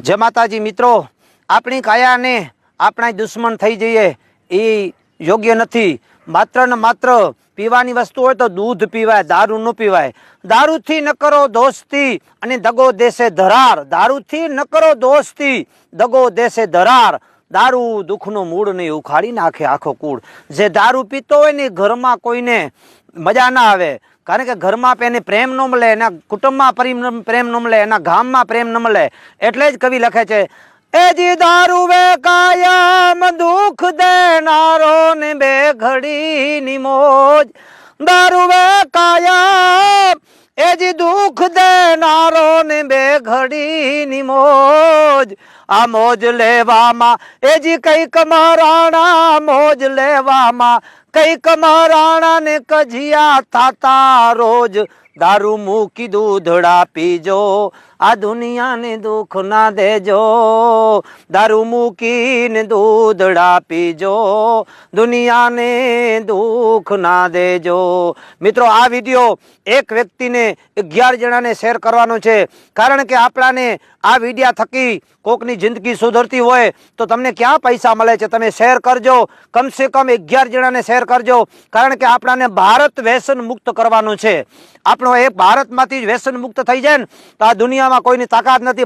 जय माताजी मित्रों, अपनी काया ने अपना दुश्मन थई जईए ए योग्य नहीं। मात्र ने मात्र पीवानी वस्तु हो तो दूध पीवाय, दारू न पीवाय। दारू थी न करो दोस्ती अने दगो देसे धरार। दारू थी न करो दोस्ती, दगो देसे धरार। दारू दुखनो मूળ नहीं, उखाड़ी नाखे आखो कूड़। जे दारू पीतो होय ने घर में कोई ने मजा ना आवे, कारण के घर में એને પ્રેમ ન મળે, એના કુટુંબમાં પ્રેમ ન મળે, એના ગામમાં પ્રેમ ન મળે। એટલે જ કવિ લખે છે, એ જી દારૂ વે કાયમ દુઃખ દેનારો ને બે ઘડીની મોજ। દારૂ વે કાયમ એ જી દુઃખ દેનારો ને બે ઘડીની મોજ। આ મોજ લેવામાં એ જી કઈક મરાણા, મોજ લેવામાં कईक महाराणा ने कजिया थाता रोज। दारू मूकी दूधड़ा पीजो, आ दुनिया ने दुख ना देजो। दारू मूकी ने दूधड़ा पीजो, दुनिया ने दुख ना देजो। मित्रों, आ विडियो एक व्यक्ति ने 11 जना ने शेर करवानो छे, कारण के आपड़ा ने आ विडिया थकी कोकनी जिंदगी सुधरती होय तो तमने क्या पैसा मळे छे। तमे शेर करजो, कम से कम 11 जना ने शेर करजो, कारण के आपड़ा ने भारत व्यसन मुक्त करवानो छे। आपणो एक भारत मांथी व्यसन मुक्त थई जाय ने तो आ दुनिया में कोईनी ताकात नथी।